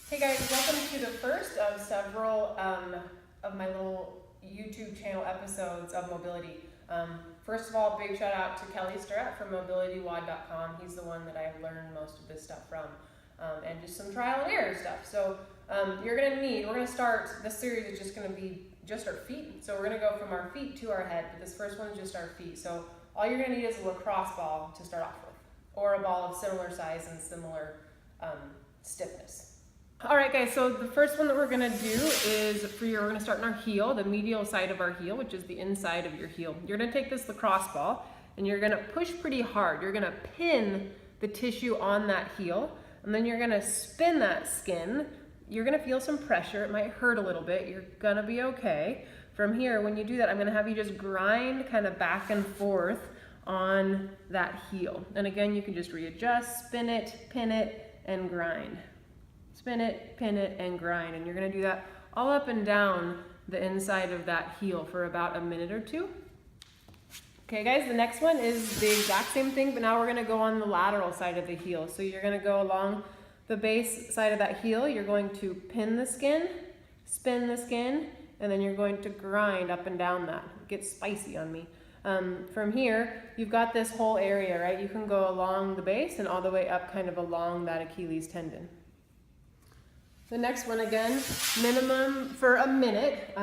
Hey guys, welcome to the first of several of my little YouTube channel episodes of mobility. First of all, big shout out to Kelly Sturrat from mobilitywod.com. He's the one that I've learned most of this stuff from, and just some trial and error stuff. So we're gonna start, this series is just gonna be just our feet. So we're gonna go from our feet to our head, but this first one is just our feet. So all you're gonna need is a lacrosse ball to start off with, or a ball of similar size and similar stiffness. All right guys, so the first one that we're gonna do is we're gonna start in our heel, the medial side of our heel, which is the inside of your heel. You're gonna take this lacrosse ball and you're gonna push pretty hard. You're gonna pin the tissue on that heel, and then you're gonna spin that skin. You're gonna feel some pressure. It might hurt a little bit. You're gonna be okay. From here, when you do that, I'm gonna have you just grind kind of back and forth on that heel. And again, you can just readjust, spin it, pin it, and grind. Spin it, pin it, and grind. And you're gonna do that all up and down the inside of that heel for about a minute or two. Okay guys, the next one is the exact same thing, but now we're gonna go on the lateral side of the heel. So you're gonna go along the base side of that heel, you're going to pin the skin, spin the skin, and then you're going to grind up and down that. It gets spicy on me. From here, you've got this whole area, right? You can go along the base and all the way up kind of along that Achilles tendon. The next one, again, minimum for a minute,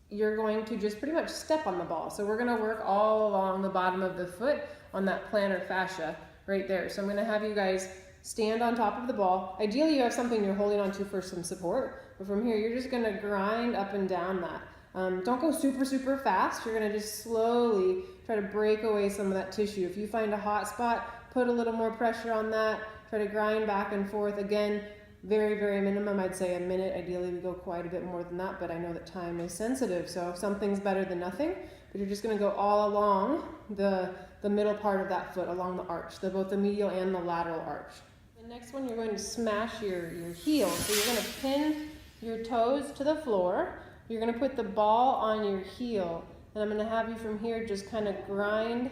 you're going to just pretty much step on the ball. So we're gonna work all along the bottom of the foot on that plantar fascia right there. So I'm gonna have you guys stand on top of the ball. Ideally, you have something you're holding onto for some support, but from here, you're just gonna grind up and down that. Don't go super, super fast. You're gonna just slowly try to break away some of that tissue. If you find a hot spot, put a little more pressure on that, try to grind back and forth. Again, very, very minimum, I'd say a minute. Ideally, we go quite a bit more than that, but I know that time is sensitive, so something's better than nothing. But you're just gonna go all along the middle part of that foot, along the arch, both the medial and the lateral arch. The next one, you're going to smash your heel. So you're gonna pin your toes to the floor. You're gonna put the ball on your heel, and I'm gonna have you from here just kind of grind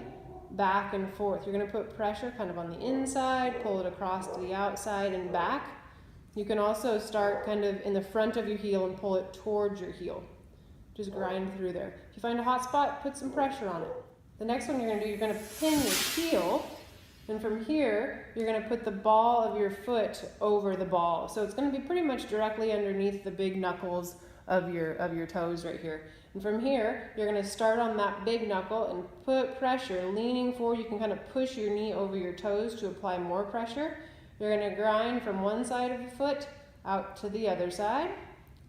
back and forth. You're gonna put pressure kind of on the inside, pull it across to the outside and back. You can also start kind of in the front of your heel and pull it towards your heel. Just grind through there. If you find a hot spot, put some pressure on it. The next one you're gonna do, you're gonna pin your heel, and from here, you're gonna put the ball of your foot over the ball. So it's gonna be pretty much directly underneath the big knuckles of your toes right here. And from here, you're gonna start on that big knuckle and put pressure, leaning forward. You can kind of push your knee over your toes to apply more pressure. You're gonna grind from one side of the foot out to the other side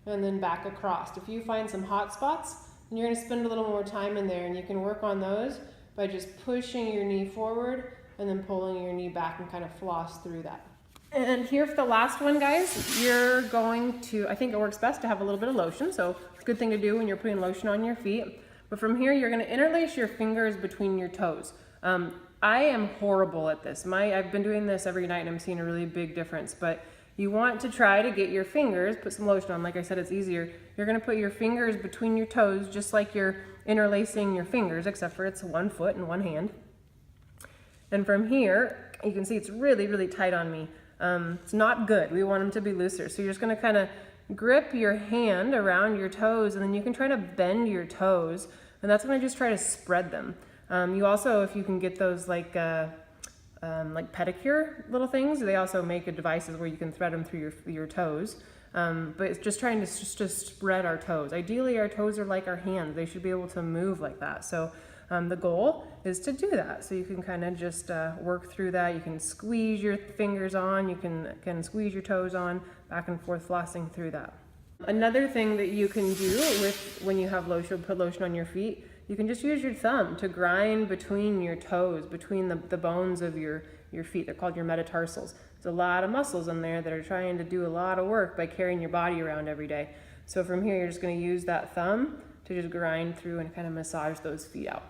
and then back across. If you find some hot spots, then you're gonna spend a little more time in there, and you can work on those by just pushing your knee forward and then pulling your knee back and kind of floss through that. And here for the last one, guys, you're going to, I think it works best to have a little bit of lotion, so it's a good thing to do when you're putting lotion on your feet. But from here, you're gonna interlace your fingers between your toes. I am horrible at this. I've been doing this every night and I'm seeing a really big difference, but you want to try to get your fingers, put some lotion on, like I said, it's easier. You're gonna put your fingers between your toes just like you're interlacing your fingers, except for it's one foot and one hand. And from here, you can see it's really, really tight on me. It's not good. We want them to be looser. So you're just gonna kind of grip your hand around your toes, and then you can try to bend your toes, and that's when I just try to spread them. You also, if you can get those like pedicure little things, they also make devices where you can thread them through your toes. But it's just trying to just spread our toes. Ideally, our toes are like our hands. They should be able to move like that. So the goal is to do that. So you can kind of just work through that. You can squeeze your fingers on. You can squeeze your toes on, back and forth, flossing through that. Another thing that you can do when you have lotion, put lotion on your feet, you can just use your thumb to grind between your toes, between the bones of your feet. They're called your metatarsals. There's a lot of muscles in there that are trying to do a lot of work by carrying your body around every day. So from here, you're just gonna use that thumb to just grind through and kind of massage those feet out.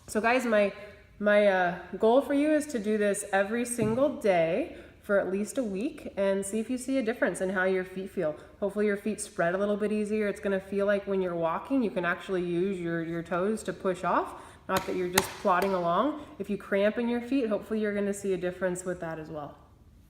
So guys, my goal for you is to do this every single day for at least a week and see if you see a difference in how your feet feel. Hopefully your feet spread a little bit easier. It's gonna feel like when you're walking, you can actually use your toes to push off, not that you're just plodding along. If you cramp in your feet, hopefully you're gonna see a difference with that as well.